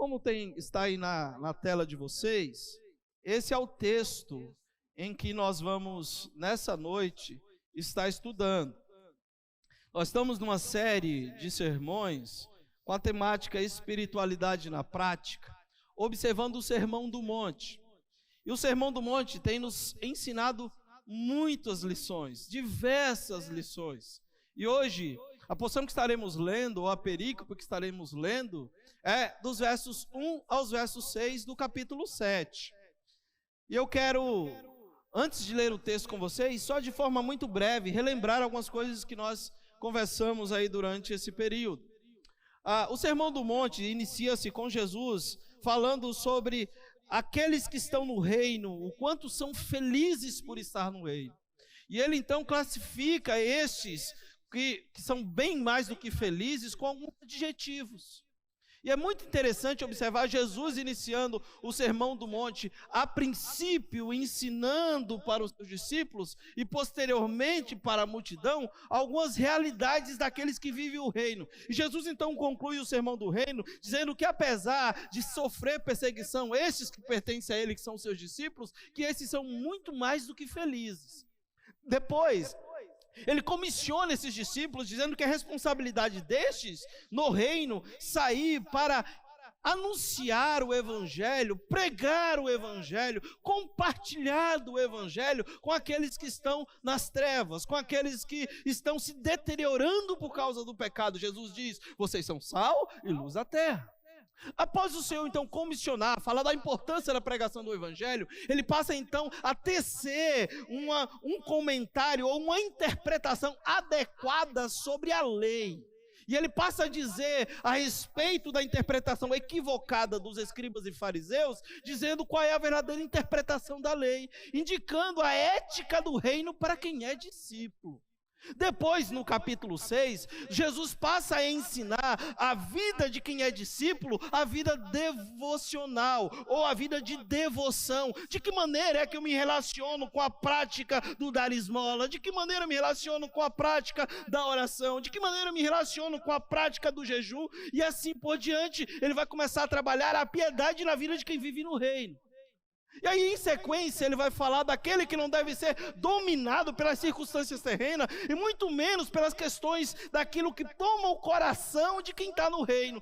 como está aí na tela de vocês, esse é o texto em que nós vamos, nessa noite, estar estudando. Nós estamos numa série de sermões com a temática espiritualidade na prática, observando o Sermão do Monte. E o Sermão do Monte tem nos ensinado muitas lições, diversas lições. E hoje, a porção que estaremos lendo, ou a perícope que estaremos lendo, é dos versos 1 aos versos 6 do capítulo 7. E eu quero, antes de ler o texto com vocês, só de forma muito breve, relembrar algumas coisas que nós conversamos aí durante esse período. O Sermão do Monte inicia-se com Jesus falando sobre aqueles que estão no reino, o quanto são felizes por estar no reino. E ele então classifica estes que são bem mais do que felizes com alguns adjetivos. E é muito interessante observar Jesus iniciando o Sermão do Monte, a princípio ensinando para os seus discípulos e posteriormente para a multidão algumas realidades daqueles que vivem o reino. E Jesus então conclui o Sermão do Reino dizendo que apesar de sofrer perseguição, estes que pertencem a ele, que são seus discípulos, que esses são muito mais do que felizes. Depois, ele comissiona esses discípulos, dizendo que a responsabilidade destes, no reino, sair para anunciar o Evangelho, pregar o Evangelho, compartilhar do Evangelho com aqueles que estão nas trevas, com aqueles que estão se deteriorando por causa do pecado. Jesus diz, vocês são sal e luz da terra. Após o Senhor então comissionar, falar da importância da pregação do Evangelho, ele passa então a tecer um comentário ou uma interpretação adequada sobre a lei. E ele passa a dizer a respeito da interpretação equivocada dos escribas e fariseus, dizendo qual é a verdadeira interpretação da lei, indicando a ética do reino para quem é discípulo. Depois, no capítulo 6, Jesus passa a ensinar a vida de quem é discípulo, a vida devocional, ou a vida de devoção. De que maneira é que eu me relaciono com a prática do dar esmola? De que maneira eu me relaciono com a prática da oração? De que maneira eu me relaciono com a prática do jejum? E assim por diante, ele vai começar a trabalhar a piedade na vida de quem vive no reino. E aí, em sequência, ele vai falar daquele que não deve ser dominado pelas circunstâncias terrenas, e muito menos pelas questões daquilo que toma o coração de quem está no reino.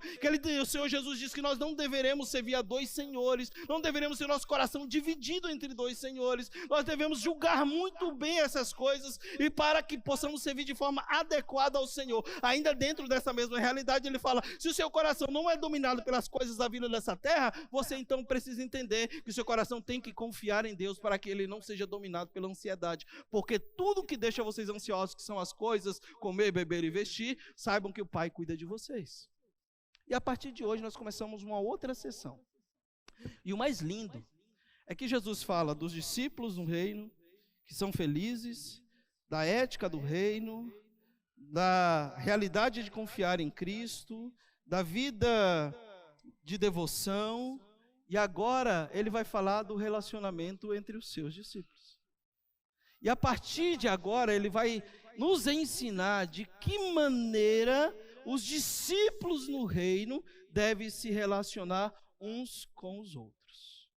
O Senhor Jesus diz que nós não deveremos servir a dois senhores, não deveremos ter nosso coração dividido entre dois senhores, nós devemos julgar muito bem essas coisas, e para que possamos servir de forma adequada ao Senhor. Ainda dentro dessa mesma realidade, ele fala, se o seu coração não é dominado pelas coisas da vida dessa terra, você então precisa entender que o seu coração tem que confiar em Deus para que ele não seja dominado pela ansiedade, porque tudo que deixa vocês ansiosos, que são as coisas, comer, beber e vestir, saibam que o Pai cuida de vocês. E a partir de hoje nós começamos uma outra sessão. E o mais lindo é que Jesus fala dos discípulos no reino, que são felizes, da ética do reino, da realidade de confiar em Cristo, da vida de devoção. E agora ele vai falar do relacionamento entre os seus discípulos. E a partir de agora ele vai nos ensinar de que maneira os discípulos no reino devem se relacionar uns com os outros.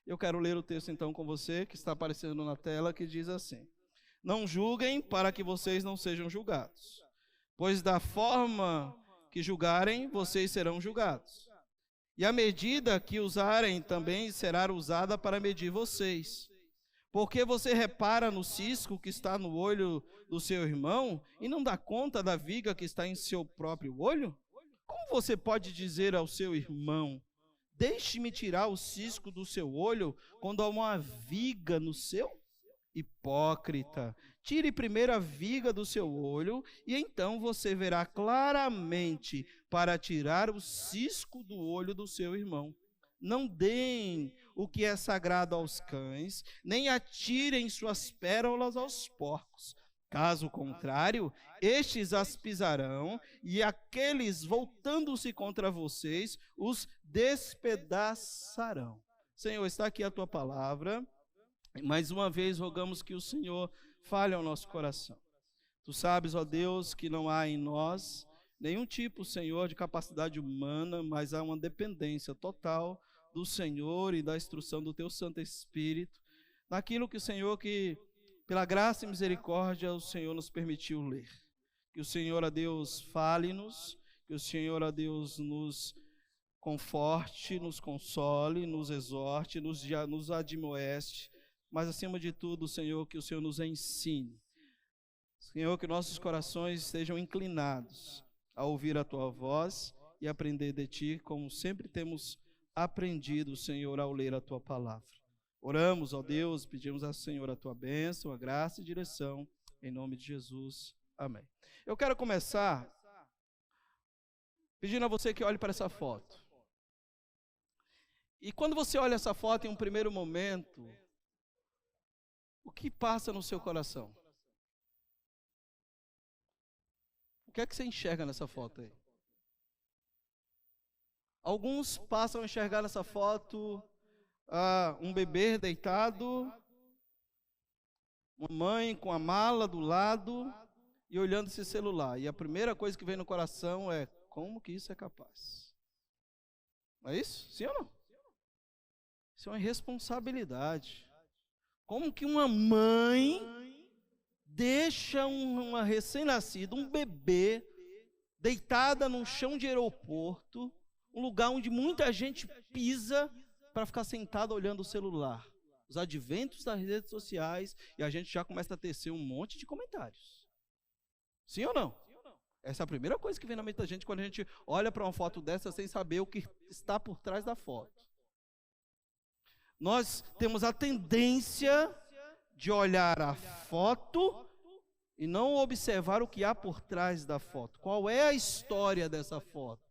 Eu quero ler o texto então com você, que está aparecendo na tela, que diz assim: não julguem para que vocês não sejam julgados, pois da forma que julgarem, vocês serão julgados. E a medida que usarem também será usada para medir vocês. Porque você repara no cisco que está no olho do seu irmão e não dá conta da viga que está em seu próprio olho? Como você pode dizer ao seu irmão, deixe-me tirar o cisco do seu olho, quando há uma viga no seu? Hipócrita, tire primeiro a viga do seu olho, e então você verá claramente para tirar o cisco do olho do seu irmão. Não deem o que é sagrado aos cães, nem atirem suas pérolas aos porcos. Caso contrário, estes as pisarão, e aqueles, voltando-se contra vocês, os despedaçarão. Senhor, está aqui a tua palavra. Mais uma vez rogamos que o Senhor fale ao nosso coração. Tu sabes, ó Deus, que não há em nós nenhum tipo, Senhor, de capacidade humana, mas há uma dependência total do Senhor e da instrução do Teu Santo Espírito, naquilo que o Senhor, que pela graça e misericórdia, o Senhor nos permitiu ler. Que o Senhor, a Deus, fale-nos, que o Senhor, a Deus, nos conforte, nos console, nos exorte, nos admoeste, mas acima de tudo, Senhor, que o Senhor nos ensine. Senhor, que nossos corações estejam inclinados a ouvir a Tua voz e aprender de Ti, como sempre temos aprendido, Senhor, ao ler a Tua palavra. Oramos, ó Deus, pedimos ao Senhor a Tua bênção, a graça e direção, em nome de Jesus. Amém. Eu quero começar pedindo a você que olhe para essa foto. E quando você olha essa foto em um primeiro momento, o que passa no seu coração? O que é que você enxerga nessa foto aí? Alguns passam a enxergar nessa foto um bebê deitado, uma mãe com a mala do lado e olhando esse celular. E a primeira coisa que vem no coração é: como que isso é capaz? Não é isso? Sim ou não? Isso é uma irresponsabilidade. Como que uma mãe deixa uma recém-nascida, um bebê, deitada num chão de aeroporto, um lugar onde muita gente pisa, para ficar sentado olhando o celular? Os adventos das redes sociais, e a gente já começa a tecer um monte de comentários. Sim ou não? Essa é a primeira coisa que vem na mente da gente quando a gente olha para uma foto dessa sem saber o que está por trás da foto. Nós temos a tendência de olhar a foto e não observar o que há por trás da foto. Qual é a história dessa foto?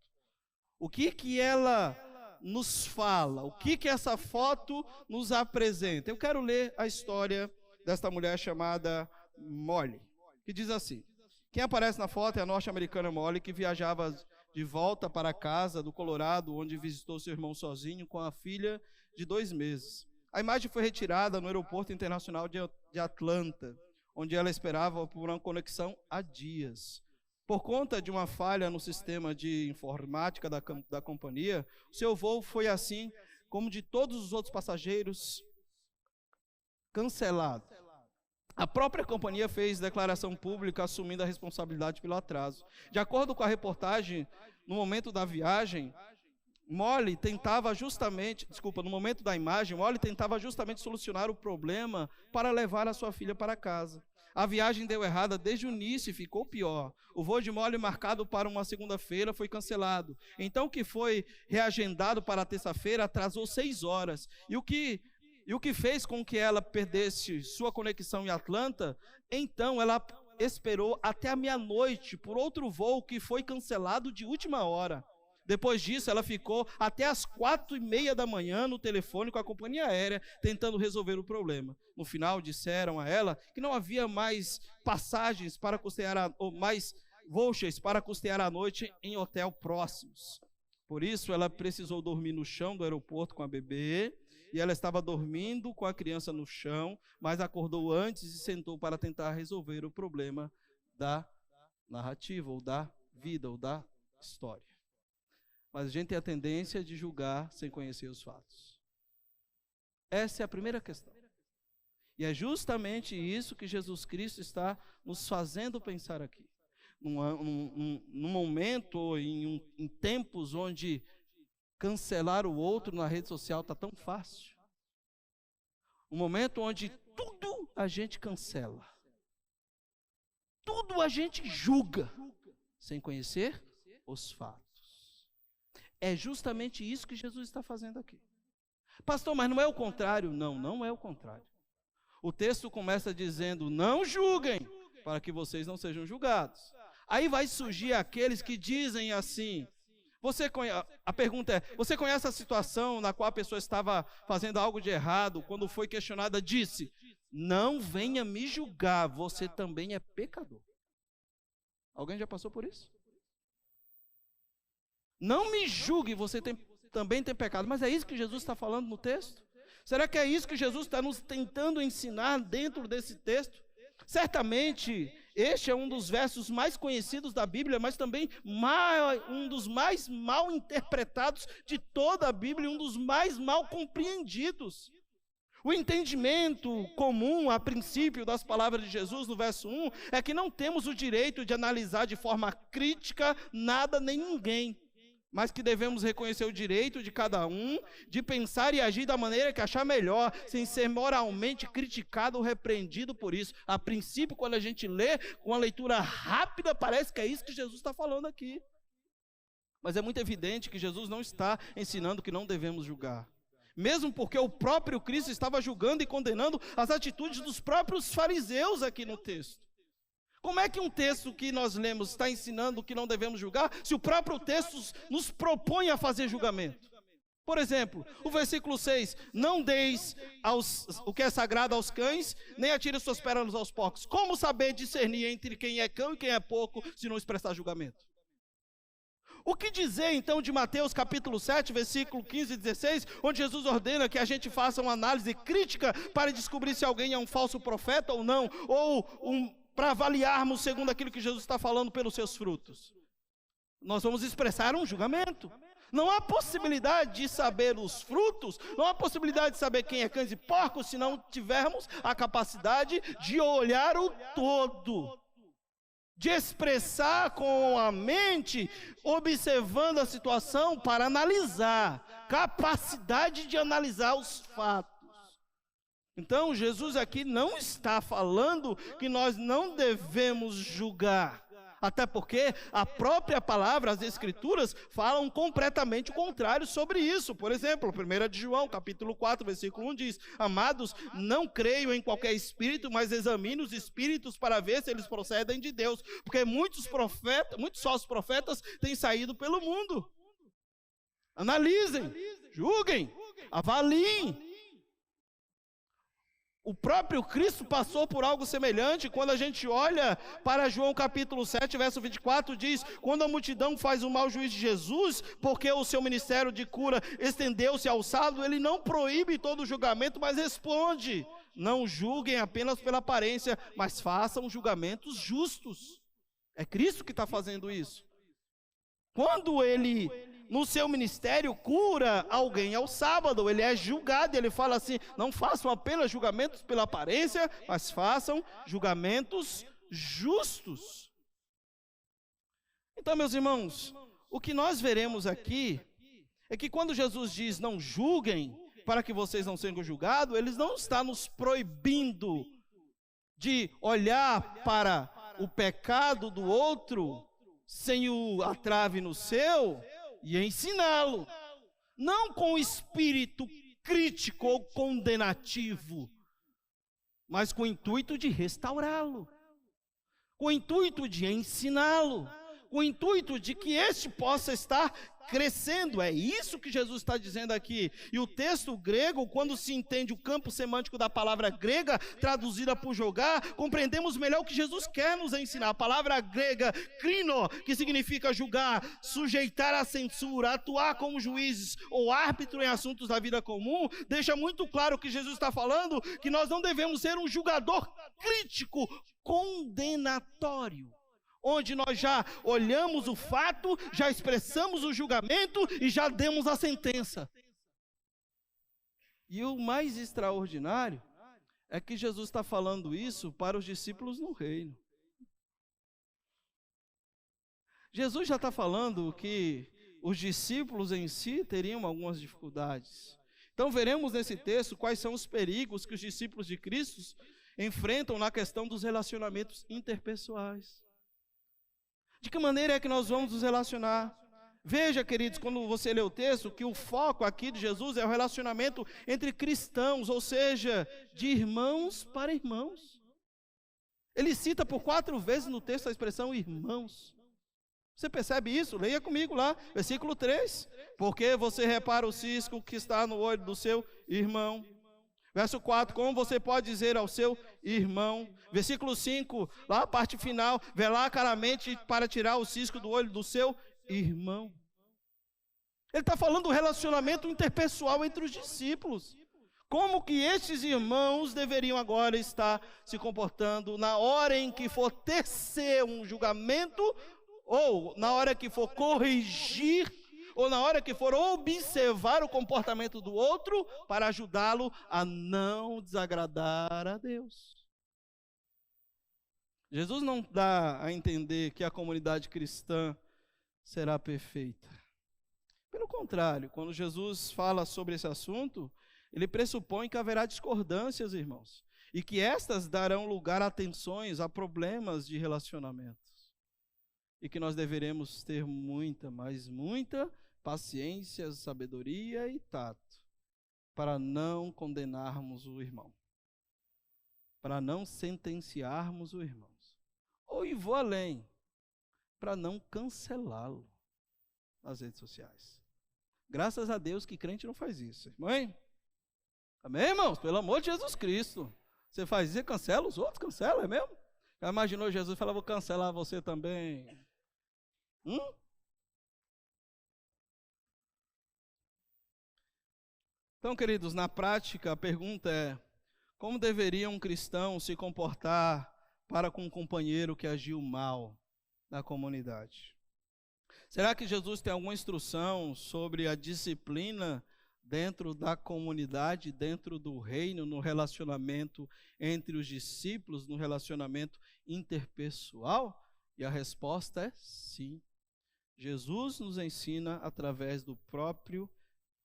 O que ela nos fala? O que essa foto nos apresenta? Eu quero ler a história desta mulher chamada Molly, que diz assim: quem aparece na foto é a norte-americana Molly, que viajava de volta para a casa do Colorado, onde visitou seu irmão sozinho com a filha de 2 meses. A imagem foi retirada no aeroporto internacional de Atlanta, onde ela esperava por uma conexão há dias. Por conta de uma falha no sistema de informática da companhia, seu voo foi, assim como de todos os outros passageiros, cancelado. A própria companhia fez declaração pública assumindo a responsabilidade pelo atraso. De acordo com a reportagem, no momento da viagem, Molly tentava justamente, no momento da imagem, Molly tentava justamente solucionar o problema para levar a sua filha para casa. A viagem deu errada desde o início e ficou pior. O voo de Molly, marcado para uma segunda-feira, foi cancelado. Então, o que foi reagendado para a terça-feira atrasou 6 horas. E o que fez com que ela perdesse sua conexão em Atlanta? Então, ela esperou até a meia-noite por outro voo que foi cancelado de última hora. Depois disso, ela ficou até as 4:30 da manhã no telefone com a companhia aérea, tentando resolver o problema. No final, disseram a ela que não havia mais passagens para custear, ou mais vouchers para custear a noite em hotel próximos. Por isso, ela precisou dormir no chão do aeroporto com a bebê, e ela estava dormindo com a criança no chão, mas acordou antes e sentou para tentar resolver o problema da narrativa, ou da vida, ou da história. Mas a gente tem a tendência de julgar sem conhecer os fatos. Essa é a primeira questão. E é justamente isso que Jesus Cristo está nos fazendo pensar aqui. Num momento, em tempos onde cancelar o outro na rede social está tão fácil. Um momento onde tudo a gente cancela. Tudo a gente julga, sem conhecer os fatos. É justamente isso que Jesus está fazendo aqui. Pastor, mas não é o contrário? Não, não é o contrário. O texto começa dizendo: não julguem, para que vocês não sejam julgados. Aí vai surgir aqueles que dizem assim, a pergunta é: você conhece a situação na qual a pessoa estava fazendo algo de errado, quando foi questionada, disse: não venha me julgar, você também é pecador. Alguém já passou por isso? Não me julgue, você também tem pecado. Mas é isso que Jesus está falando no texto? Será que é isso que Jesus está nos tentando ensinar dentro desse texto? Certamente, este é um dos versos mais conhecidos da Bíblia, mas também um dos mais mal interpretados de toda a Bíblia, um dos mais mal compreendidos. O entendimento comum, a princípio, das palavras de Jesus, no verso 1, é que não temos o direito de analisar de forma crítica nada nem ninguém, mas que devemos reconhecer o direito de cada um de pensar e agir da maneira que achar melhor, sem ser moralmente criticado ou repreendido por isso. A princípio, quando a gente lê, com uma leitura rápida, parece que é isso que Jesus está falando aqui. Mas é muito evidente que Jesus não está ensinando que não devemos julgar. Mesmo porque o próprio Cristo estava julgando e condenando as atitudes dos próprios fariseus aqui no texto. Como é que um texto que nós lemos está ensinando que não devemos julgar, se o próprio texto nos propõe a fazer julgamento? Por exemplo, o versículo 6, não deis o que é sagrado aos cães, nem atire suas pérolas aos porcos. Como saber discernir entre quem é cão e quem é porco, se não expressar julgamento? O que dizer então de Mateus capítulo 7, versículo 15 e 16, onde Jesus ordena que a gente faça uma análise crítica para descobrir se alguém é um falso profeta ou não, ou para avaliarmos segundo aquilo que Jesus está falando pelos seus frutos? Nós vamos expressar um julgamento. Não há possibilidade de saber os frutos, não há possibilidade de saber quem é cães e porcos, se não tivermos a capacidade de olhar o todo, de expressar com a mente, observando a situação para analisar, capacidade de analisar os fatos. Então, Jesus aqui não está falando que nós não devemos julgar, até porque a própria palavra, as Escrituras, falam completamente o contrário sobre isso. Por exemplo, 1 de João, capítulo 4, versículo 1 diz: amados, não creio em qualquer espírito, mas examine os espíritos para ver se eles procedem de Deus, porque muitos falsos profetas têm saído pelo mundo. Analisem, julguem, avaliem. O próprio Cristo passou por algo semelhante. Quando a gente olha para João capítulo 7, verso 24, diz: quando a multidão faz o mau juízo de Jesus, porque o seu ministério de cura estendeu-se ao sábado, ele não proíbe todo o julgamento, mas responde: não julguem apenas pela aparência, mas façam julgamentos justos. É Cristo que está fazendo isso. Quando ele, no seu ministério, cura alguém ao sábado, ele é julgado, ele fala assim: não façam apenas julgamentos pela aparência, mas façam julgamentos justos. Então, meus irmãos, o que nós veremos aqui é que quando Jesus diz não julguem, para que vocês não sejam julgados, ele não está nos proibindo de olhar para o pecado do outro sem o atrave no seu e ensiná-lo, não com espírito crítico ou condenativo, mas com o intuito de restaurá-lo, com o intuito de ensiná-lo, com o intuito de que este possa estar crescendo. É isso que Jesus está dizendo aqui. E o texto grego, quando se entende o campo semântico da palavra grega, traduzida por julgar, compreendemos melhor o que Jesus quer nos ensinar. A palavra grega, krino, que significa julgar, sujeitar à censura, atuar como juízes ou árbitro em assuntos da vida comum, deixa muito claro que Jesus está falando que nós não devemos ser um julgador crítico, condenatório, onde nós já olhamos o fato, já expressamos o julgamento e já demos a sentença. E o mais extraordinário é que Jesus está falando isso para os discípulos no reino. Jesus já está falando que os discípulos em si teriam algumas dificuldades. Então veremos nesse texto quais são os perigos que os discípulos de Cristo enfrentam na questão dos relacionamentos interpessoais. De que maneira é que nós vamos nos relacionar? Veja, queridos, quando você lê o texto, que o foco aqui de Jesus é o relacionamento entre cristãos, ou seja, de irmãos para irmãos. Ele cita por 4 vezes no texto a expressão irmãos. Você percebe isso? Leia comigo lá, versículo 3. Porque você repara o cisco que está no olho do seu irmão. Verso 4, como você pode dizer ao seu irmão? Versículo 5, lá a parte final, velar claramente para tirar o cisco do olho do seu irmão. Ele está falando do relacionamento interpessoal entre os discípulos. Como que estes irmãos deveriam agora estar se comportando na hora em que for tecer um julgamento, ou na hora que for corrigir, ou na hora que for observar o comportamento do outro para ajudá-lo a não desagradar a Deus. Jesus não dá a entender que a comunidade cristã será perfeita. Pelo contrário, quando Jesus fala sobre esse assunto, ele pressupõe que haverá discordâncias, irmãos, e que estas darão lugar a tensões, a problemas de relacionamentos. E que nós deveremos ter muita, mas muita paciência, sabedoria e tato para não condenarmos o irmão, para não sentenciarmos o irmão. Ou e vou além, para não cancelá-lo nas redes sociais. Graças a Deus que crente não faz isso, irmão. Amém, irmãos? Pelo amor de Jesus Cristo. Você faz isso e cancela os outros? Cancela, é mesmo? Já imaginou Jesus falar, vou cancelar você também? Então, queridos, na prática, a pergunta é, como deveria um cristão se comportar para com um companheiro que agiu mal na comunidade? Será que Jesus tem alguma instrução sobre a disciplina dentro da comunidade, dentro do reino, no relacionamento entre os discípulos, no relacionamento interpessoal? E a resposta é sim. Jesus nos ensina através do próprio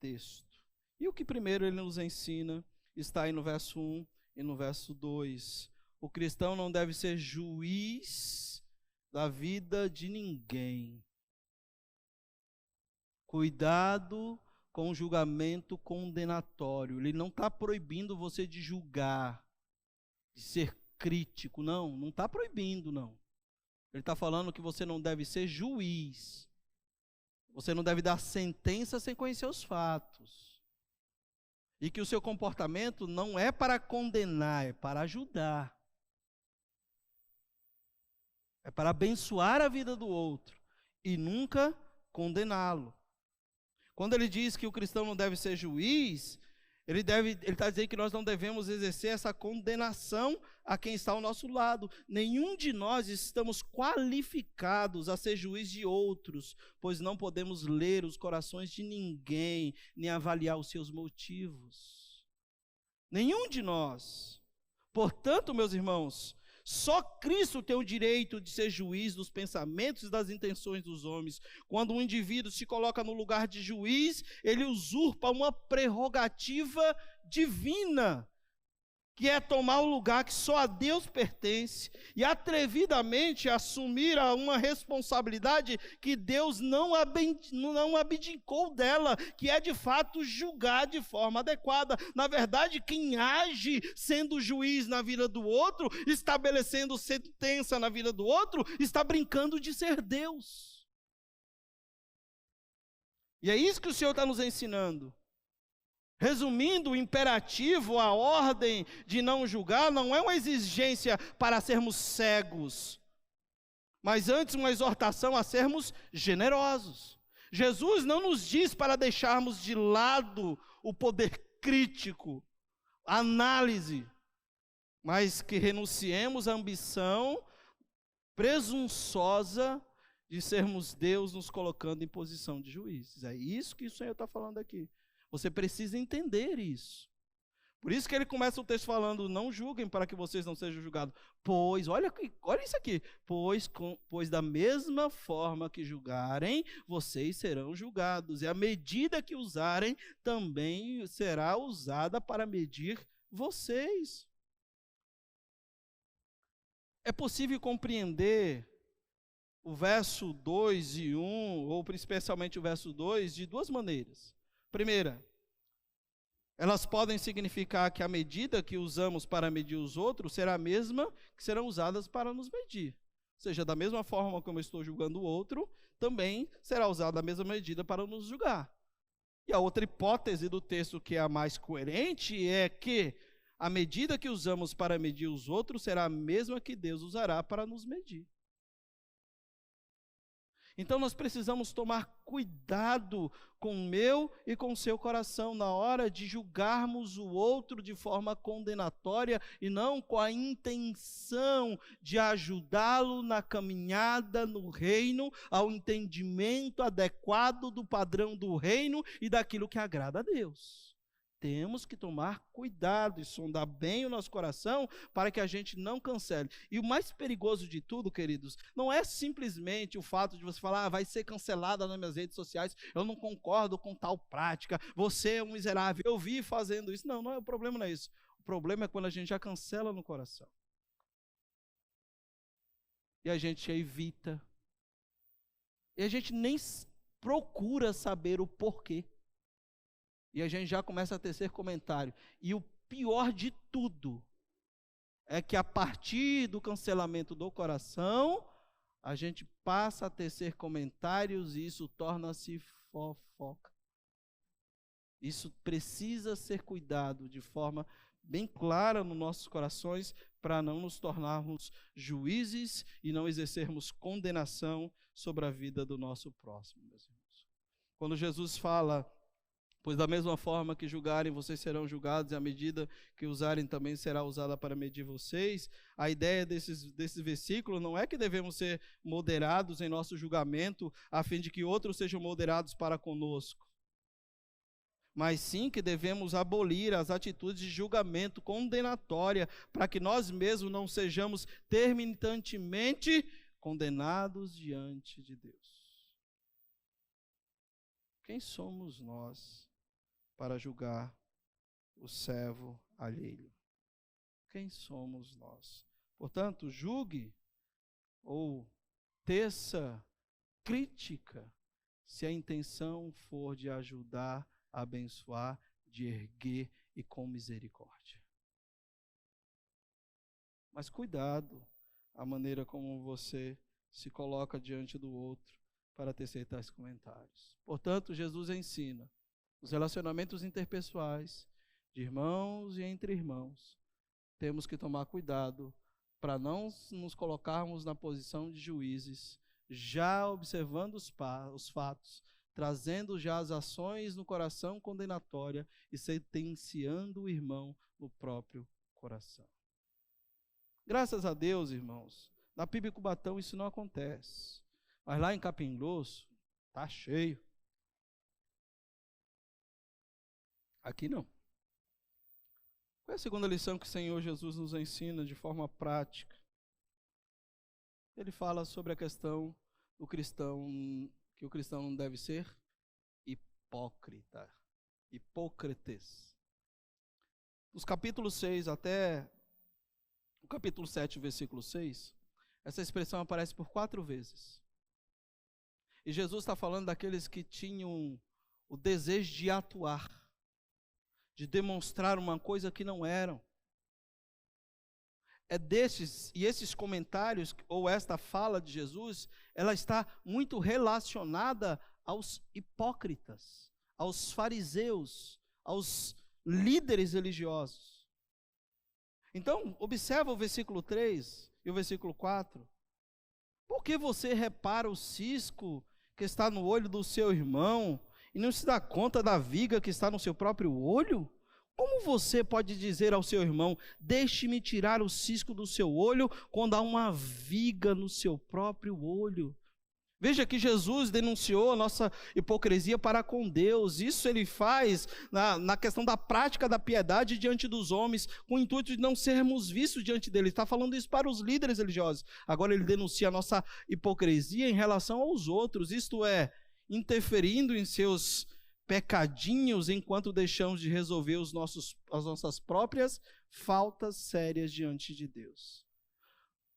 texto. E o que primeiro ele nos ensina está aí no verso 1 e no verso 2. O cristão não deve ser juiz da vida de ninguém. Cuidado com o julgamento condenatório. Ele não está proibindo você de julgar, de ser crítico. Não está proibindo, não. Ele está falando que você não deve ser juiz. Você não deve dar sentença sem conhecer os fatos. E que o seu comportamento não é para condenar, é para ajudar. É para abençoar a vida do outro e nunca condená-lo. Quando ele diz que o cristão não deve ser juiz, ele está dizendo que nós não devemos exercer essa condenação a quem está ao nosso lado. Nenhum de nós estamos qualificados a ser juiz de outros, pois não podemos ler os corações de ninguém, nem avaliar os seus motivos. Nenhum de nós. Portanto, meus irmãos, só Cristo tem o direito de ser juiz dos pensamentos e das intenções dos homens. Quando um indivíduo se coloca no lugar de juiz, ele usurpa uma prerrogativa divina, que é tomar o lugar que só a Deus pertence e atrevidamente assumir uma responsabilidade que Deus não abdicou dela, que é de fato julgar de forma adequada. Na verdade, quem age sendo juiz na vida do outro, estabelecendo sentença na vida do outro, está brincando de ser Deus. E é isso que o Senhor está nos ensinando. Resumindo, o imperativo, a ordem de não julgar, não é uma exigência para sermos cegos, mas antes uma exortação a sermos generosos. Jesus não nos diz para deixarmos de lado o poder crítico, a análise, mas que renunciemos à ambição presunçosa de sermos Deus nos colocando em posição de juízes. É isso que o Senhor está falando aqui. Você precisa entender isso. Por isso que ele começa o texto falando, não julguem para que vocês não sejam julgados. Pois, olha isso aqui, pois da mesma forma que julgarem, vocês serão julgados. E a medida que usarem também será usada para medir vocês. É possível compreender o verso 2 e 1, ou especialmente o verso 2, de duas maneiras. Primeira, elas podem significar que a medida que usamos para medir os outros será a mesma que serão usadas para nos medir. Ou seja, da mesma forma como eu estou julgando o outro, também será usada a mesma medida para nos julgar. E a outra hipótese do texto, que é a mais coerente, é que a medida que usamos para medir os outros será a mesma que Deus usará para nos medir. Então nós precisamos tomar cuidado com o meu e com o seu coração na hora de julgarmos o outro de forma condenatória e não com a intenção de ajudá-lo na caminhada no reino, ao entendimento adequado do padrão do reino e daquilo que agrada a Deus. Temos que tomar cuidado e sondar bem o nosso coração para que a gente não cancele. E o mais perigoso de tudo, queridos, não é simplesmente o fato de você falar, vai ser cancelada nas minhas redes sociais, eu não concordo com tal prática, você é um miserável, eu vi fazendo isso. Não, o problema não é isso. O problema é quando a gente já cancela no coração. E a gente evita. E a gente nem procura saber o porquê. E a gente já começa a tecer comentário. E o pior de tudo é que a partir do cancelamento do coração, a gente passa a tecer comentários e isso torna-se fofoca. Isso precisa ser cuidado de forma bem clara nos nossos corações para não nos tornarmos juízes e não exercermos condenação sobre a vida do nosso próximo, meus irmãos. Quando Jesus fala, pois da mesma forma que julgarem, vocês serão julgados, e a medida que usarem também será usada para medir vocês. A ideia desse versículo não é que devemos ser moderados em nosso julgamento, a fim de que outros sejam moderados para conosco. Mas sim que devemos abolir as atitudes de julgamento condenatória, para que nós mesmos não sejamos terminantemente condenados diante de Deus. Quem somos nós para julgar o servo alheio? Quem somos nós? Portanto, julgue ou teça crítica se a intenção for de ajudar, abençoar, de erguer e com misericórdia. Mas cuidado a maneira como você se coloca diante do outro para tecer tais comentários. Portanto, Jesus ensina os relacionamentos interpessoais de irmãos e entre irmãos. Temos que tomar cuidado para não nos colocarmos na posição de juízes, já observando os fatos, trazendo já as ações no coração condenatória e sentenciando o irmão no próprio coração. Graças a Deus, irmãos, na PIB Cubatão isso não acontece. Mas lá em Capim Grosso, está cheio. Aqui não. Qual é a segunda lição que o Senhor Jesus nos ensina de forma prática? Ele fala sobre a questão do cristão, que o cristão não deve ser hipócrita, hipócrites. Dos capítulos 6 até o capítulo 7, versículo 6, essa expressão aparece por 4 vezes. E Jesus está falando daqueles que tinham o desejo de atuar, de demonstrar uma coisa que não eram. É desses, e esses comentários, ou esta fala de Jesus, ela está muito relacionada aos hipócritas, aos fariseus, aos líderes religiosos. Então, observa o versículo 3 e o versículo 4. Por que você repara o cisco que está no olho do seu irmão e não se dá conta da viga que está no seu próprio olho? Como você pode dizer ao seu irmão, deixe-me tirar o cisco do seu olho, quando há uma viga no seu próprio olho? Veja que Jesus denunciou a nossa hipocrisia para com Deus. Isso ele faz na questão da prática da piedade diante dos homens, com o intuito de não sermos vistos diante dele. Ele está falando isso para os líderes religiosos. Agora ele denuncia a nossa hipocrisia em relação aos outros, isto é, interferindo em seus pecadinhos enquanto deixamos de resolver as nossas próprias faltas sérias diante de Deus.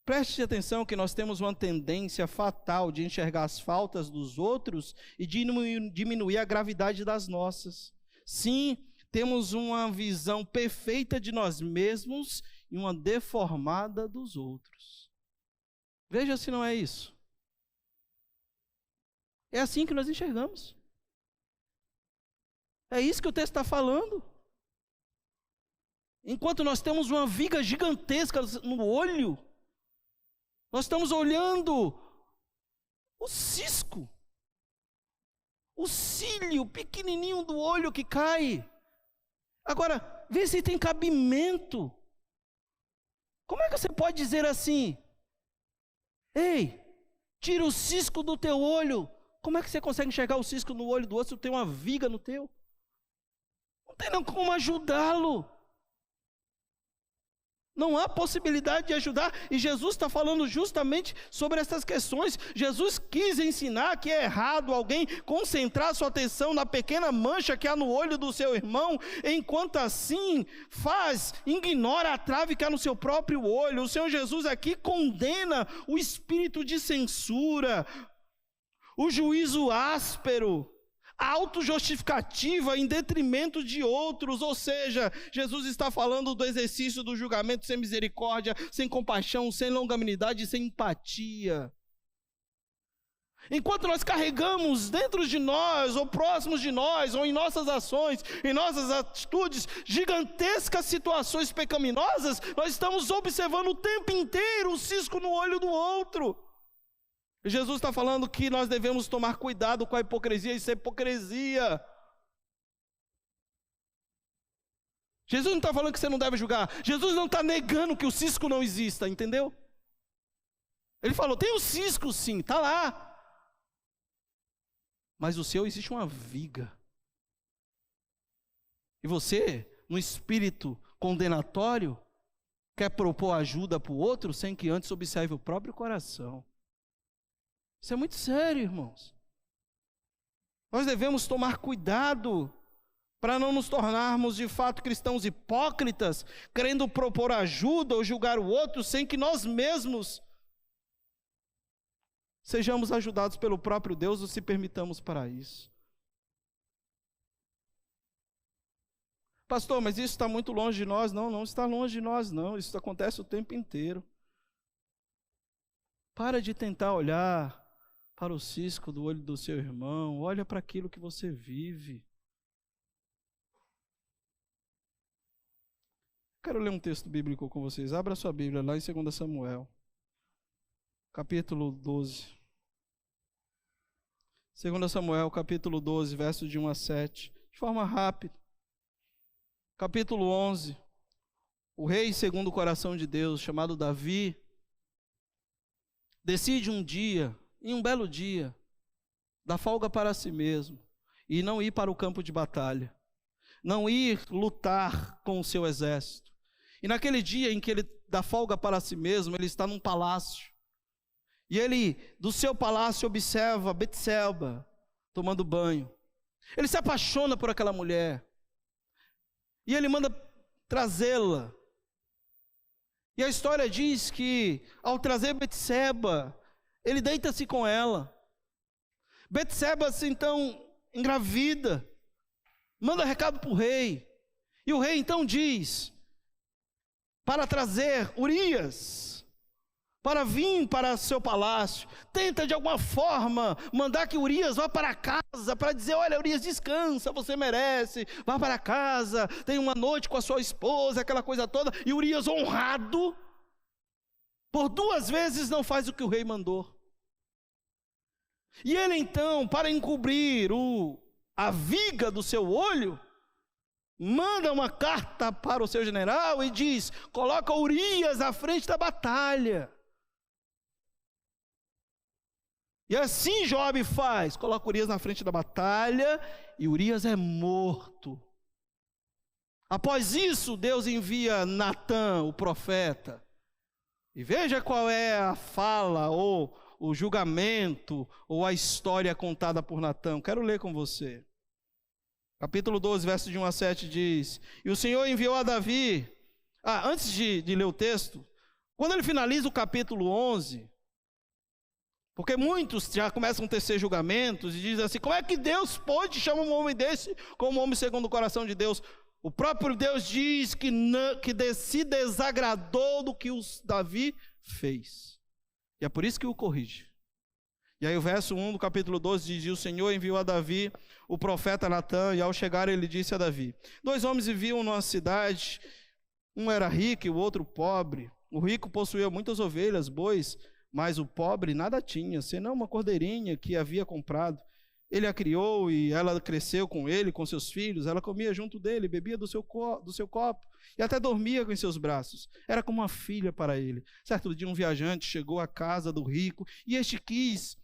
Preste atenção que nós temos uma tendência fatal de enxergar as faltas dos outros e diminuir a gravidade das nossas. Sim, temos uma visão perfeita de nós mesmos e uma deformada dos outros. Veja se não é isso. É assim que nós enxergamos. É isso que o texto está falando. Enquanto nós temos uma viga gigantesca no olho, nós estamos olhando o cisco, o cílio pequenininho do olho que cai. Agora, vê se tem cabimento. Como é que você pode dizer assim: ei, tira o cisco do teu olho? Como é que você consegue enxergar o cisco no olho do outro se tem uma viga no teu? Não tem não como ajudá-lo. Não há possibilidade de ajudar, e Jesus está falando justamente sobre essas questões. Jesus quis ensinar que é errado alguém concentrar sua atenção na pequena mancha que há no olho do seu irmão, enquanto assim ignora a trave que há no seu próprio olho. O Senhor Jesus aqui condena o espírito de censura, o juízo áspero, a autojustificativa em detrimento de outros. Ou seja, Jesus está falando do exercício do julgamento sem misericórdia, sem compaixão, sem longanimidade, sem empatia. Enquanto nós carregamos dentro de nós, ou próximos de nós, ou em nossas ações, em nossas atitudes, gigantescas situações pecaminosas, nós estamos observando o tempo inteiro o cisco no olho do outro. Jesus está falando que nós devemos tomar cuidado com a hipocrisia. Isso é hipocrisia. Jesus não está falando que você não deve julgar. Jesus não está negando que o cisco não exista, entendeu? Ele falou, tem o cisco sim, está lá. Mas o seu existe uma viga. E você, no espírito condenatório, quer propor ajuda para o outro sem que antes observe o próprio coração. Isso é muito sério, irmãos. Nós devemos tomar cuidado para não nos tornarmos de fato cristãos hipócritas, querendo propor ajuda ou julgar o outro sem que nós mesmos sejamos ajudados pelo próprio Deus ou se permitamos para isso. Pastor, mas isso está muito longe de nós. Não, não está longe de nós não, isso acontece o tempo inteiro. Para de tentar olhar para o cisco do olho do seu irmão, olha para aquilo que você vive. Quero ler um texto bíblico com vocês. Abra sua Bíblia lá em 2 Samuel, capítulo 12. 2 Samuel, capítulo 12, versos de 1 a 7, de forma rápida. Capítulo 11, o rei segundo o coração de Deus, chamado Davi, decide um dia, em um belo dia, dar folga para si mesmo e não ir para o campo de batalha, não ir lutar com o seu exército. E naquele dia em que ele dá folga para si mesmo, ele está num palácio. E ele, do seu palácio, observa Betseba tomando banho. Ele se apaixona por aquela mulher. E ele manda trazê-la. E a história diz que, ao trazer Betseba, ele deita-se com ela. Betseba, então, engravida, manda recado para o rei. E o rei, então, diz, para trazer Urias, para vir para seu palácio. Tenta, de alguma forma, mandar que Urias vá para casa, para dizer, olha, Urias, descansa, você merece, vá para casa, tem uma noite com a sua esposa, aquela coisa toda. E Urias, honrado, por 2 vezes não faz o que o rei mandou. E ele então, para encobrir a viga do seu olho, manda uma carta para o seu general e diz, coloca Urias à frente da batalha. E assim Joabe faz, coloca Urias na frente da batalha e Urias é morto. Após isso, Deus envia Natã, o profeta. E veja qual é a fala, ou o julgamento, ou a história contada por Natã. Quero ler com você. Capítulo 12, verso de 1 a 7 diz, e o Senhor enviou a Davi, antes de ler o texto, quando ele finaliza o capítulo 11, porque muitos já começam a tecer julgamentos, e dizem assim, como é que Deus pode chamar um homem desse como homem segundo o coração de Deus? O próprio Deus diz que se desagradou do que Davi fez. E é por isso que o corrige. E aí o verso 1 do capítulo 12 diz, e o Senhor enviou a Davi o profeta Natã, e ao chegar ele disse a Davi, 2 homens viviam numa cidade, um era rico e o outro pobre. O rico possuía muitas ovelhas, bois, Mas o pobre nada tinha, senão uma cordeirinha que havia comprado. Ele a criou e ela cresceu com ele, com seus filhos. Ela comia junto dele, bebia do seu copo e até dormia em seus braços. Era como uma filha para ele. Certo dia um viajante chegou à casa do rico e este quis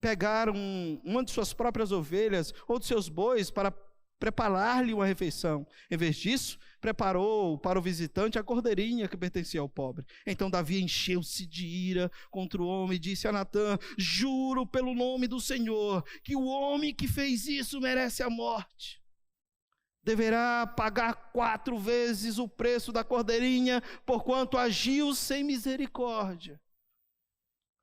pegar uma de suas próprias ovelhas ou de seus bois para preparar-lhe uma refeição. Em vez disso, preparou para o visitante a cordeirinha que pertencia ao pobre. Então Davi encheu-se de ira contra o homem e disse a Natã: juro pelo nome do Senhor que o homem que fez isso merece a morte. Deverá pagar 4 vezes o preço da cordeirinha, porquanto agiu sem misericórdia.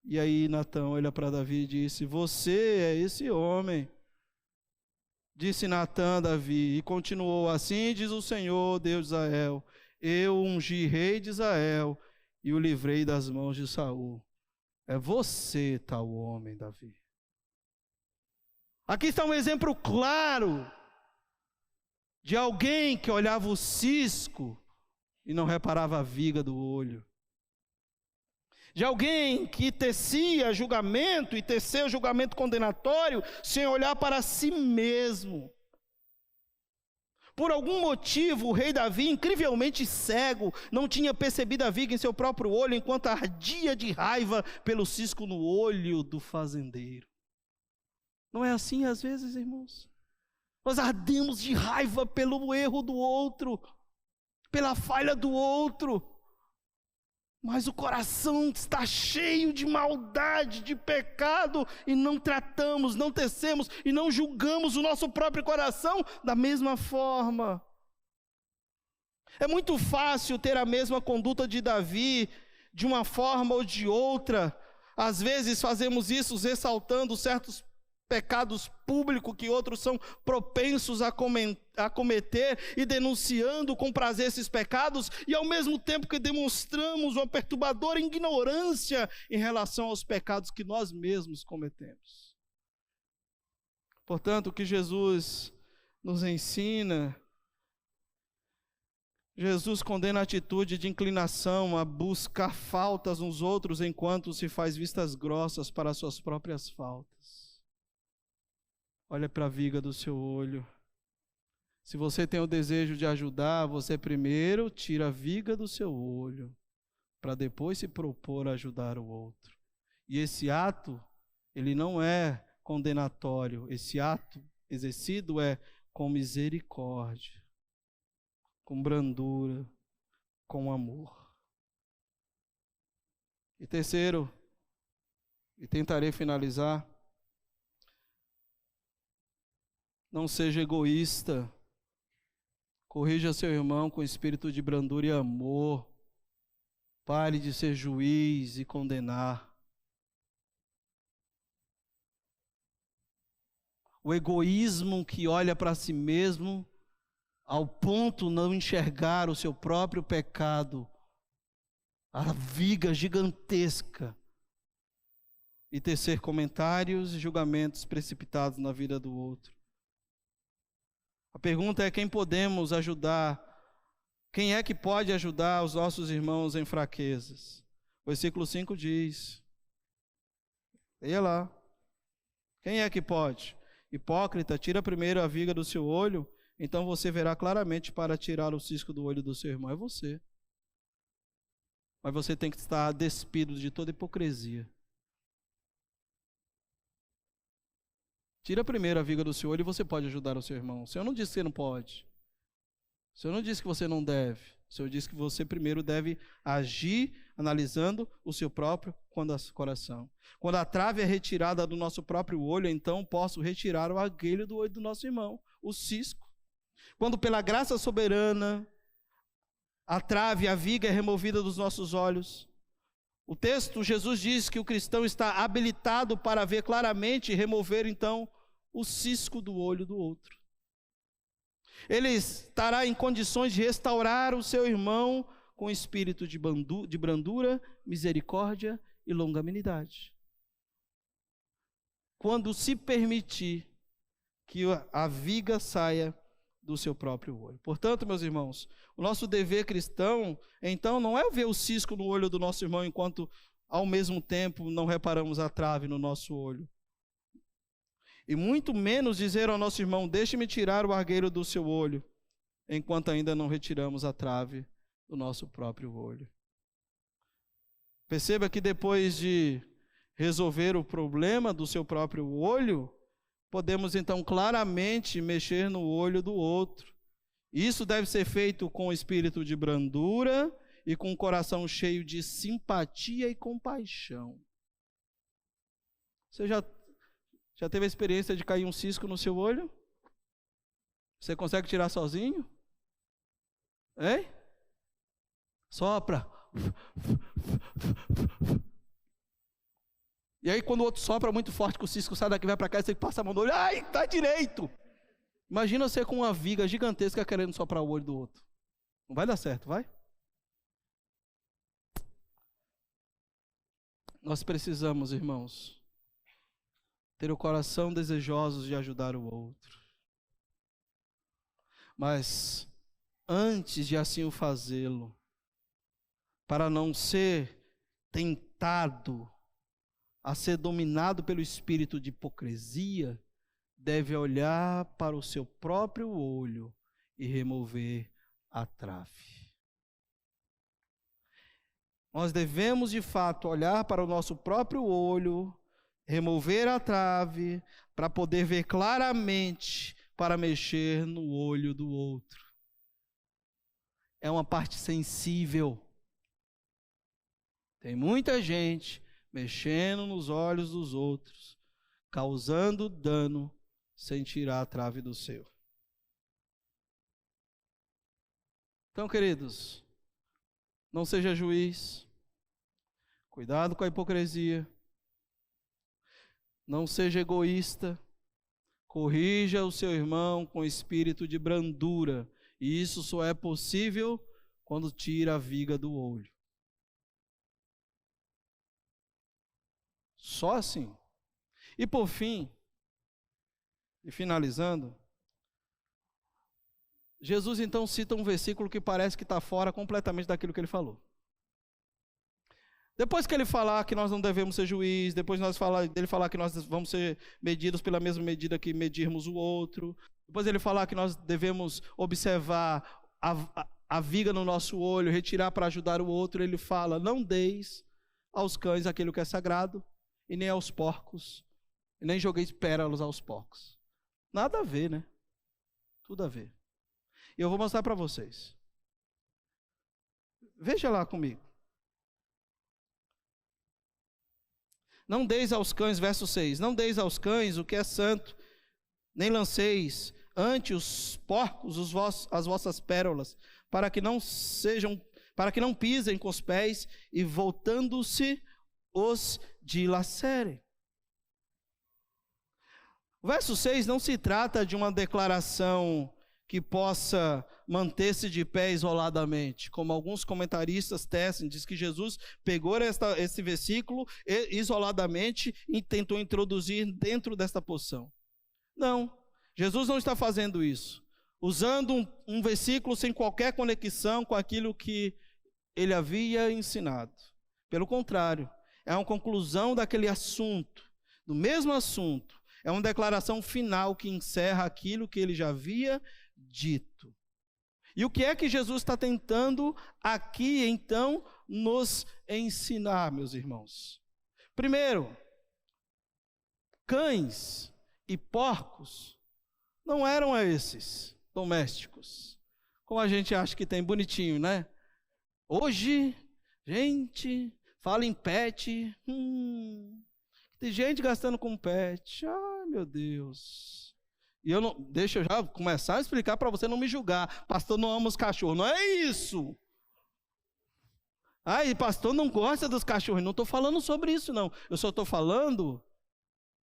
E aí Natã olha para Davi e disse: você é esse homem. Disse Natã a Davi, e continuou: assim diz o Senhor, Deus de Israel, eu ungi rei de Israel e o livrei das mãos de Saul. É você tal homem, Davi. Aqui está um exemplo claro de alguém que olhava o cisco e não reparava a viga do olho. De alguém que tecia julgamento e teceu julgamento condenatório sem olhar para si mesmo. Por algum motivo, o rei Davi, incrivelmente cego, não tinha percebido a viga em seu próprio olho, enquanto ardia de raiva pelo cisco no olho do fazendeiro. Não é assim às vezes, irmãos? Nós ardemos de raiva pelo erro do outro, pela falha do outro. Mas o coração está cheio de maldade, de pecado, e não tratamos, não tecemos e não julgamos o nosso próprio coração da mesma forma. É muito fácil ter a mesma conduta de Davi, de uma forma ou de outra. Às vezes fazemos isso ressaltando certos pecados públicos que outros são propensos a cometer e denunciando com prazer esses pecados, e ao mesmo tempo que demonstramos uma perturbadora ignorância em relação aos pecados que nós mesmos cometemos. Portanto, o que Jesus nos ensina, Jesus condena a atitude de inclinação a buscar faltas nos outros enquanto se faz vistas grossas para as suas próprias faltas. Olha para a viga do seu olho. Se você tem o desejo de ajudar, você primeiro tira a viga do seu olho, para depois se propor a ajudar o outro. E esse ato, ele não é condenatório. Esse ato exercido é com misericórdia, com brandura, com amor. E terceiro, e tentarei finalizar, não seja egoísta. Corrija seu irmão com espírito de brandura e amor. Pare de ser juiz e condenar. O egoísmo que olha para si mesmo ao ponto de não enxergar o seu próprio pecado, a viga gigantesca, e tecer comentários e julgamentos precipitados na vida do outro. A pergunta é: quem podemos ajudar? Quem é que pode ajudar os nossos irmãos em fraquezas? O versículo 5 diz, leia lá, quem é que pode? Hipócrita, tira primeiro a viga do seu olho, então você verá claramente para tirar o cisco do olho do seu irmão. É você. Mas você tem que estar despido de toda hipocrisia. Tira primeiro a viga do seu olho e você pode ajudar o seu irmão. O Senhor não disse que você não pode. O Senhor não disse que você não deve. O Senhor disse que você primeiro deve agir analisando o seu próprio coração. Quando a trave é retirada do nosso próprio olho, então posso retirar o argueiro do olho do nosso irmão, o cisco. Quando pela graça soberana a trave, a viga é removida dos nossos olhos. O texto, Jesus diz que o cristão está habilitado para ver claramente e remover então o cisco do olho do outro. Ele estará em condições de restaurar o seu irmão com espírito de brandura, misericórdia e longanimidade. Quando se permitir que a viga saia do seu próprio olho. Portanto, meus irmãos, o nosso dever cristão, então, não é ver o cisco no olho do nosso irmão enquanto ao mesmo tempo não reparamos a trave no nosso olho. E muito menos dizer ao nosso irmão: deixe-me tirar o argueiro do seu olho, enquanto ainda não retiramos a trave do nosso próprio olho. Perceba que depois de resolver o problema do seu próprio olho, podemos então claramente mexer no olho do outro. Isso deve ser feito com espírito de brandura e com um coração cheio de simpatia e compaixão. Você já teve a experiência de cair um cisco no seu olho? Você consegue tirar sozinho? Hein? Sopra. E aí quando o outro sopra muito forte, que o cisco sai daqui, vai para cá, você passa a mão no olho, ai, tá direito. Imagina você com uma viga gigantesca querendo soprar o olho do outro. Não vai dar certo, vai? Nós precisamos, irmãos, ter o coração desejoso de ajudar o outro. Mas, antes de assim o fazê-lo, para não ser tentado a ser dominado pelo espírito de hipocrisia, deve olhar para o seu próprio olho e remover a trave. Nós devemos, de fato, olhar para o nosso próprio olho, remover a trave, para poder ver claramente, para mexer no olho do outro. É uma parte sensível. Tem muita gente mexendo nos olhos dos outros, causando dano, sem tirar a trave do seu. Então, queridos, não seja juiz, cuidado com a hipocrisia, não seja egoísta, corrija o seu irmão com espírito de brandura, e isso só é possível quando tira a viga do olho. Só assim. E por fim, e finalizando, Jesus então cita um versículo que parece que está fora completamente daquilo que ele falou. Depois que ele falar que nós não devemos ser juiz, depois dele falar que nós vamos ser medidos pela mesma medida que medirmos o outro, depois ele falar que nós devemos observar a viga no nosso olho, retirar para ajudar o outro, ele fala: não deis aos cães aquilo que é sagrado, e nem aos porcos, e nem jogueis pérolas aos porcos. Nada a ver, né? Tudo a ver. E eu vou mostrar para vocês. Veja lá comigo. Não deis aos cães, verso 6, não deis aos cães o que é santo, nem lanceis ante os porcos as vossas pérolas, para que não pisem com os pés e voltando-se os dilacerem. O verso 6 não se trata de uma declaração que possa manter-se de pé isoladamente, como alguns comentaristas tecem, diz que Jesus pegou esse versículo isoladamente e tentou introduzir dentro desta porção. Não, Jesus não está fazendo isso, usando um versículo sem qualquer conexão com aquilo que ele havia ensinado. Pelo contrário, é uma conclusão daquele assunto, do mesmo assunto, é uma declaração final que encerra aquilo que ele já havia dito. E o que é que Jesus está tentando aqui, então, nos ensinar, meus irmãos? Primeiro, cães e porcos não eram esses domésticos, como a gente acha que tem bonitinho, né? Hoje, gente, fala em pet, tem gente gastando com pet, ai meu Deus. E deixa eu já começar a explicar para você não me julgar. Pastor não ama os cachorros. Não é isso. Ai, pastor não gosta dos cachorros. Não estou falando sobre isso, não. Eu só estou falando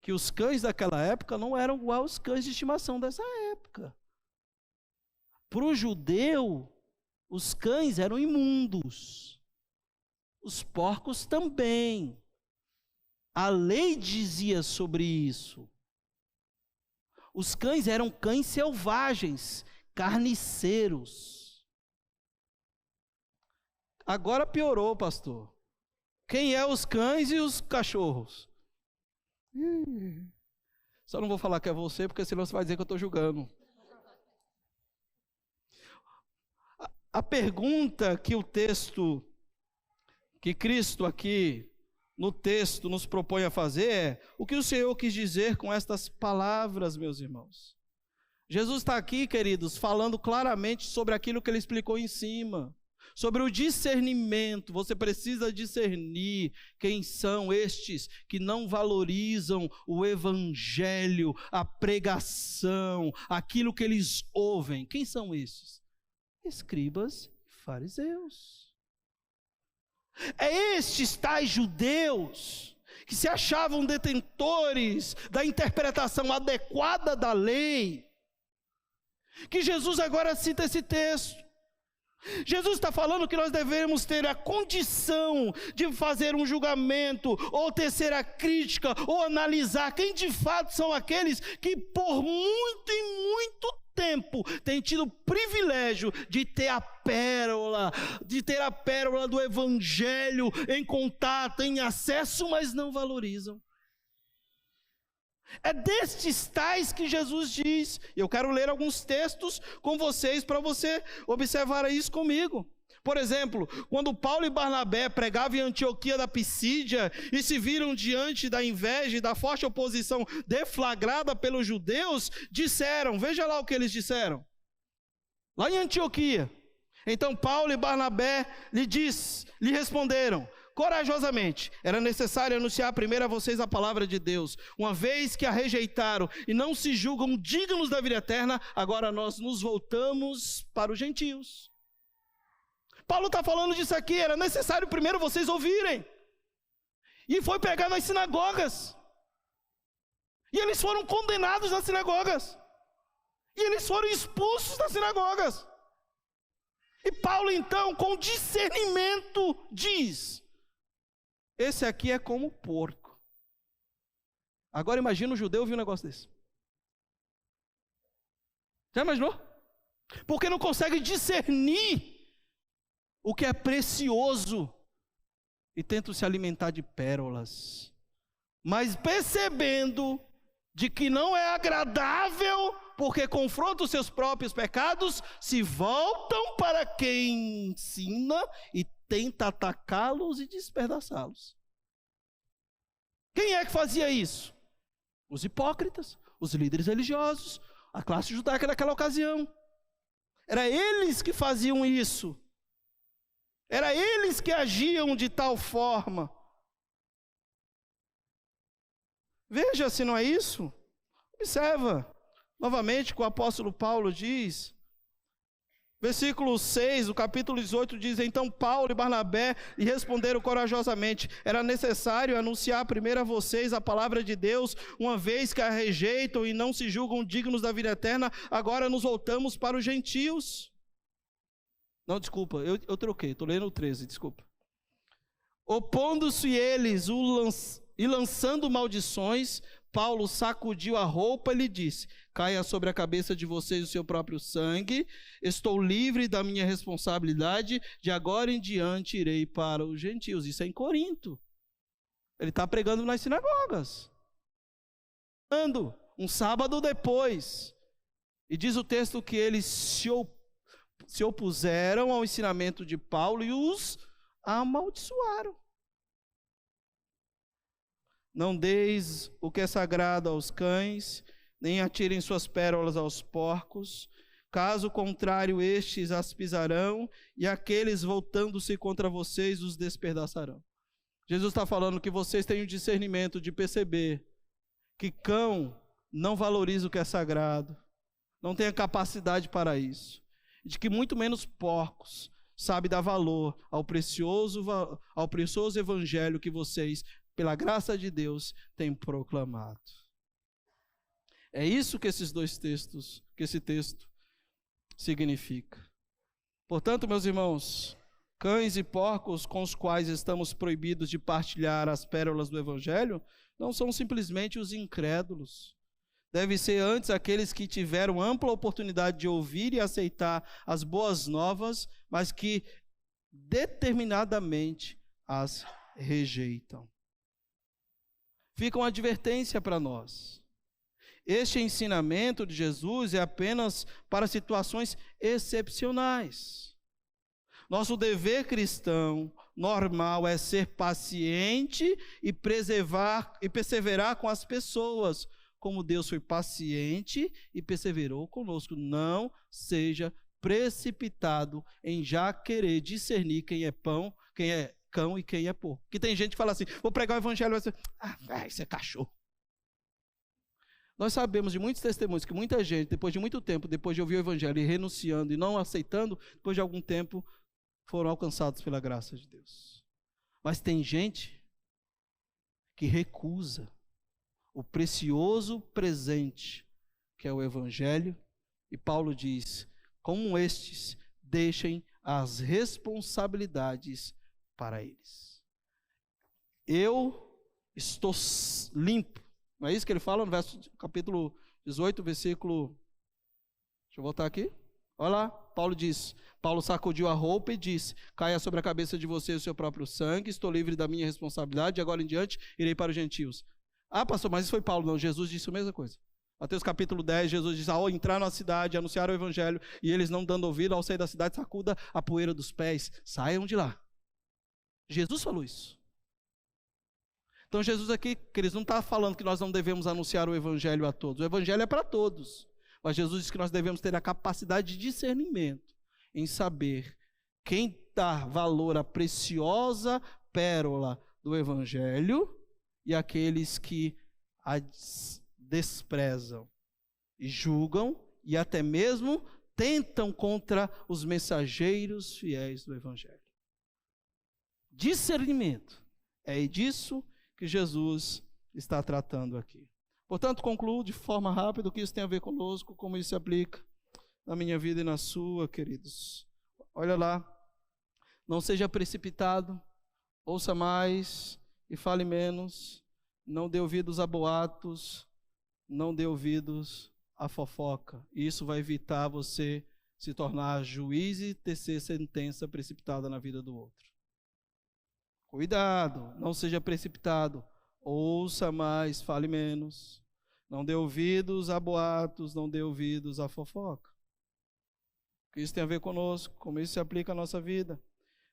que os cães daquela época não eram igual aos cães de estimação dessa época. Para o judeu, os cães eram imundos. Os porcos também. A lei dizia sobre isso. Os cães eram cães selvagens, carniceiros. Agora piorou, pastor. Quem é os cães e os cachorros? Só não vou falar que é você, porque senão você vai dizer que eu estou julgando. A pergunta que o texto, que Cristo aqui no texto nos propõe a fazer é: o que o Senhor quis dizer com estas palavras, meus irmãos? Jesus está aqui, queridos, falando claramente sobre aquilo que ele explicou em cima, sobre o discernimento. Você precisa discernir quem são estes que não valorizam o evangelho, a pregação, aquilo que eles ouvem. Quem são estes? Escribas e fariseus. É estes tais judeus que se achavam detentores da interpretação adequada da lei, que Jesus agora cita esse texto. Jesus está falando que nós devemos ter a condição de fazer um julgamento, ou tecer a crítica, ou analisar quem de fato são aqueles que por muito e muito tempo têm tido o privilégio de ter a pérola do evangelho em contato, em acesso, mas não valorizam. É destes tais que Jesus diz. Eu quero ler alguns textos com vocês para você observar isso comigo. Por exemplo, quando Paulo e Barnabé pregavam em Antioquia da Pisídia e se viram diante da inveja e da forte oposição deflagrada pelos judeus, disseram, veja lá o que eles disseram, lá em Antioquia. Então Paulo e Barnabé lhe responderam: corajosamente, era necessário anunciar primeiro a vocês a palavra de Deus. Uma vez que a rejeitaram e não se julgam dignos da vida eterna, agora nós nos voltamos para os gentios. Paulo está falando disso aqui, era necessário primeiro vocês ouvirem. E foi pregar nas sinagogas. E eles foram condenados nas sinagogas. E eles foram expulsos das sinagogas. E Paulo então, com discernimento, diz: esse aqui é como porco. Agora imagina o judeu ouvir um negócio desse. Já imaginou? Porque não consegue discernir o que é precioso e tentam se alimentar de pérolas, mas percebendo de que não é agradável, porque confrontam os seus próprios pecados, se voltam para quem ensina e tenta atacá-los e despedaçá-los. Quem é que fazia isso? Os hipócritas, os líderes religiosos, a classe judaica daquela ocasião. Era eles que faziam isso. Era eles que agiam de tal forma. Veja se não é isso. Observa novamente o que o apóstolo Paulo diz. Versículo 6, o capítulo 18 diz: então Paulo e Barnabé lhe responderam corajosamente: era necessário anunciar primeiro a vocês a palavra de Deus, uma vez que a rejeitam e não se julgam dignos da vida eterna, agora nos voltamos para os gentios. Não, desculpa, eu troquei, estou lendo o 13, desculpa. Opondo-se eles e lançando maldições, Paulo sacudiu a roupa e lhe disse: caia sobre a cabeça de vocês o seu próprio sangue, estou livre da minha responsabilidade, de agora em diante irei para os gentios. Isso é em Corinto. Ele está pregando nas sinagogas. Um sábado depois, e diz o texto que eles se opuseram ao ensinamento de Paulo e os amaldiçoaram. Não deis o que é sagrado aos cães, nem atirem suas pérolas aos porcos, caso contrário estes as pisarão, e aqueles voltando-se contra vocês os despedaçarão. Jesus está falando que vocês têm o discernimento de perceber que cão não valoriza o que é sagrado, não tem a capacidade para isso, de que muito menos porcos sabe dar valor ao precioso evangelho que vocês, pela graça de Deus, têm proclamado. É isso que esse texto significa. Portanto, meus irmãos, cães e porcos com os quais estamos proibidos de partilhar as pérolas do evangelho não são simplesmente os incrédulos. Deve ser antes aqueles que tiveram ampla oportunidade de ouvir e aceitar as boas novas, mas que determinadamente as rejeitam. Fica uma advertência para nós. Este ensinamento de Jesus é apenas para situações excepcionais. Nosso dever cristão normal é ser paciente e perseverar com as pessoas, como Deus foi paciente e perseverou conosco. Não seja precipitado em já querer discernir quem é pão, quem é cão e quem é porco. Porque tem gente que fala assim, vou pregar o evangelho, vai ser, isso é cachorro. Nós sabemos de muitos testemunhos que muita gente, depois de muito tempo, depois de ouvir o evangelho e renunciando e não aceitando, depois de algum tempo, foram alcançados pela graça de Deus. Mas tem gente que recusa o precioso presente que é o evangelho, e Paulo diz, como estes, deixem as responsabilidades para eles. Eu estou limpo. Não é isso que ele fala no capítulo 18, versículo... Deixa eu voltar aqui. Olha lá, Paulo sacudiu a roupa e disse, caia sobre a cabeça de vocês o seu próprio sangue, estou livre da minha responsabilidade, de agora em diante irei para os gentios. Ah, pastor, mas isso foi Paulo, não, Jesus disse a mesma coisa. Mateus capítulo 10, Jesus diz, ao entrar na cidade, anunciar o evangelho, e eles não dando ouvido, ao sair da cidade, sacuda a poeira dos pés, saiam de lá. Jesus falou isso. Então Jesus aqui, queridos, não está falando que nós não devemos anunciar o evangelho a todos, o evangelho é para todos. Mas Jesus diz que nós devemos ter a capacidade de discernimento em saber quem dá valor à preciosa pérola do evangelho e aqueles que a desprezam e julgam e até mesmo tentam contra os mensageiros fiéis do evangelho. Discernimento. É disso que Jesus está tratando aqui. Portanto, concluo de forma rápida o que isso tem a ver conosco, como isso se aplica na minha vida e na sua, queridos. Olha lá, não seja precipitado, ouça mais e fale menos, não dê ouvidos a boatos, não dê ouvidos à fofoca. Isso vai evitar você se tornar juiz e tecer sentença precipitada na vida do outro. Cuidado, não seja precipitado, ouça mais, fale menos. Não dê ouvidos a boatos, não dê ouvidos à fofoca. O que isso tem a ver conosco, como isso se aplica à nossa vida.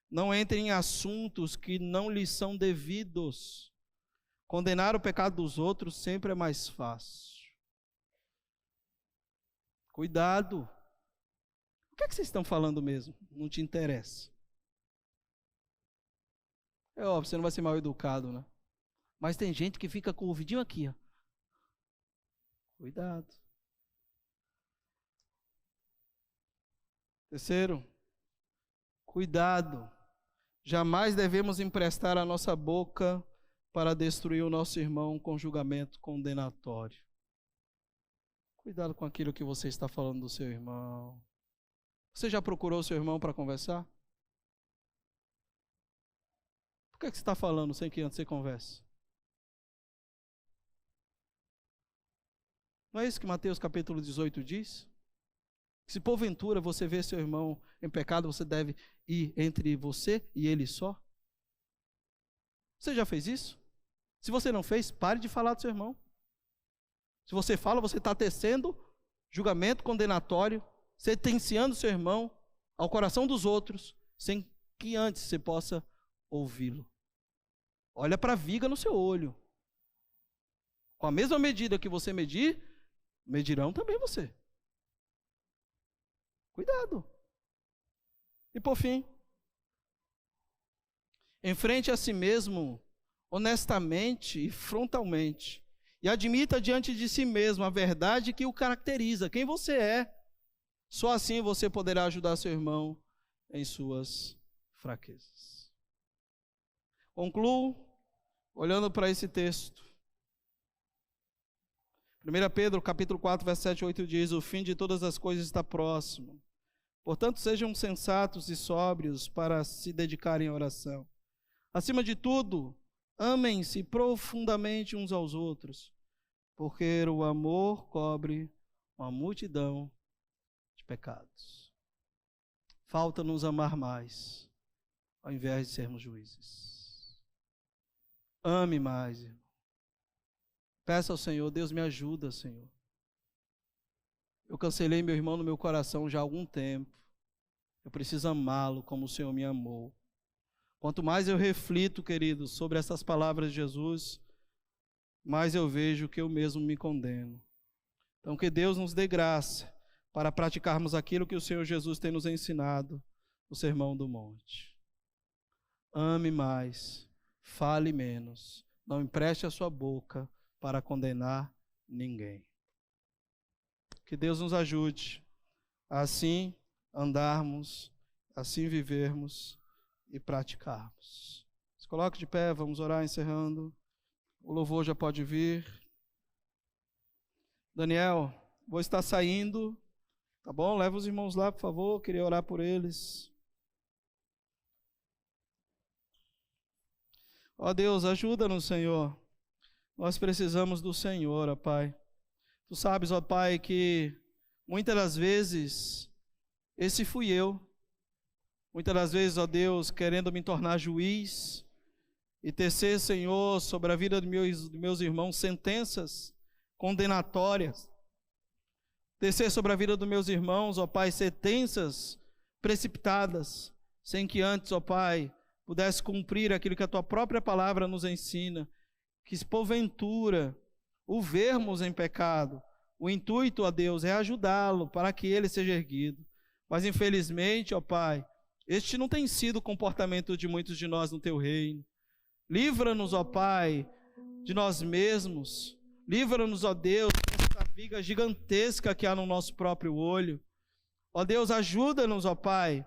Não entre em assuntos que não lhes são devidos. Condenar o pecado dos outros sempre é mais fácil. Cuidado. O que é que vocês estão falando mesmo? Não te interessa. É óbvio, você não vai ser mal educado, né? Mas tem gente que fica com o ouvidinho aqui, ó. Cuidado. Terceiro, cuidado. Jamais devemos emprestar a nossa boca para destruir o nosso irmão com julgamento condenatório. Cuidado com aquilo que você está falando do seu irmão. Você já procurou o seu irmão para conversar? Por que você está falando sem que antes você converse? Não é isso que Mateus capítulo 18 diz? Se porventura você vê seu irmão em pecado, você deve ir entre você e ele só? Você já fez isso? Se você não fez, pare de falar do seu irmão. Se você fala, você está tecendo julgamento condenatório, sentenciando seu irmão ao coração dos outros, sem que antes você possa ouvi-lo. Olha para a viga no seu olho. Com a mesma medida que você medir, medirão também você. Cuidado. E por fim, enfrente a si mesmo honestamente e frontalmente e admita diante de si mesmo a verdade que o caracteriza, quem você é. Só assim você poderá ajudar seu irmão em suas fraquezas. Concluo olhando para esse texto. 1 Pedro, capítulo 4, verso 7 e 8 diz, o fim de todas as coisas está próximo. Portanto, sejam sensatos e sóbrios para se dedicarem à oração. Acima de tudo, amem-se profundamente uns aos outros, porque o amor cobre uma multidão de pecados. Falta-nos amar mais, ao invés de sermos juízes. Ame mais, irmão. Peça ao Senhor, Deus me ajuda, Senhor. Eu cancelei meu irmão no meu coração já há algum tempo. Eu preciso amá-lo como o Senhor me amou. Quanto mais eu reflito, queridos, sobre essas palavras de Jesus, mais eu vejo que eu mesmo me condeno. Então que Deus nos dê graça para praticarmos aquilo que o Senhor Jesus tem nos ensinado no Sermão do Monte. Ame mais, fale menos, não empreste a sua boca para condenar ninguém. Que Deus nos ajude a assim andarmos, assim vivermos e praticarmos. Se coloque de pé, vamos orar encerrando. O louvor já pode vir. Daniel, vou estar saindo, tá bom? Leva os irmãos lá, por favor, queria orar por eles. Ó Deus, ajuda-nos, Senhor. Nós precisamos do Senhor, ó Pai. Tu sabes, ó Pai, que muitas das vezes esse fui eu. Muitas das vezes, ó Deus, querendo me tornar juiz e tecer, Senhor, sobre a vida dos meus irmãos sentenças condenatórias. Tecer sobre a vida dos meus irmãos, ó Pai, sentenças precipitadas, sem que antes, ó Pai, pudesse cumprir aquilo que a Tua própria palavra nos ensina, que se porventura o vermos em pecado, o intuito, ó Deus, é ajudá-lo para que ele seja erguido. Mas infelizmente, ó Pai, este não tem sido o comportamento de muitos de nós no Teu reino. Livra-nos, ó Pai, de nós mesmos. Livra-nos, ó Deus, dessa viga gigantesca que há no nosso próprio olho. Ó Deus, ajuda-nos, ó Pai,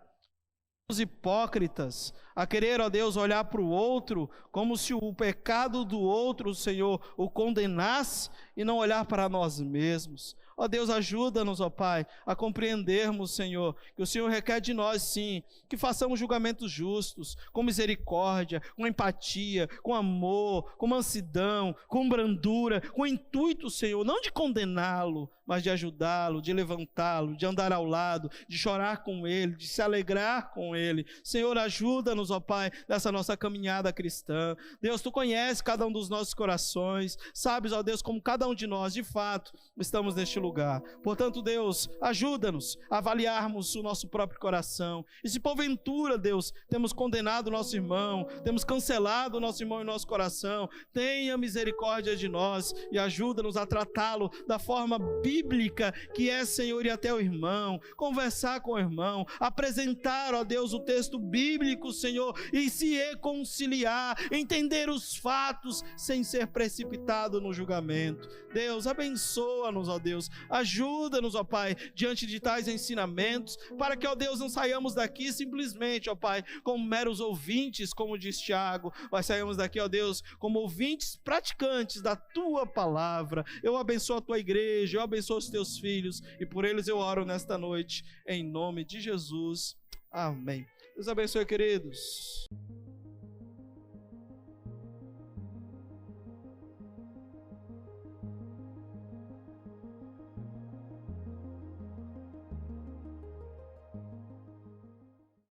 os hipócritas, a querer, ó Deus, olhar para o outro como se o pecado do outro, Senhor, o condenasse e não olhar para nós mesmos. Ó Deus, ajuda-nos, ó Pai, a compreendermos, Senhor, que o Senhor requer de nós, sim, que façamos julgamentos justos, com misericórdia, com empatia, com amor, com mansidão, com brandura, com intuito, Senhor, não de condená-lo, mas de ajudá-lo, de levantá-lo, de andar ao lado, de chorar com ele, de se alegrar com ele. Senhor, ajuda-nos, ó Pai, nessa nossa caminhada cristã. Deus, Tu conheces cada um dos nossos corações, sabes, ó Deus, como cada um de nós, de fato, estamos neste lugar. Portanto, Deus, ajuda-nos a avaliarmos o nosso próprio coração. E se porventura, Deus, temos condenado o nosso irmão, temos cancelado o nosso irmão em nosso coração, tenha misericórdia de nós e ajuda-nos a tratá-lo da forma bíblica que é, Senhor, ir até o irmão, conversar com o irmão, apresentar, ó Deus, o texto bíblico, Senhor, e se reconciliar, entender os fatos sem ser precipitado no julgamento. Deus, abençoa-nos, ó Deus, ajuda-nos, ó Pai, diante de tais ensinamentos, para que, ó Deus, não saiamos daqui simplesmente, ó Pai, como meros ouvintes, como diz Tiago, mas saímos daqui, ó Deus, como ouvintes praticantes da Tua palavra. Eu abençoo a Tua igreja, eu abençoo os Teus filhos, e por eles eu oro nesta noite, em nome de Jesus. Amém. Deus abençoe, queridos.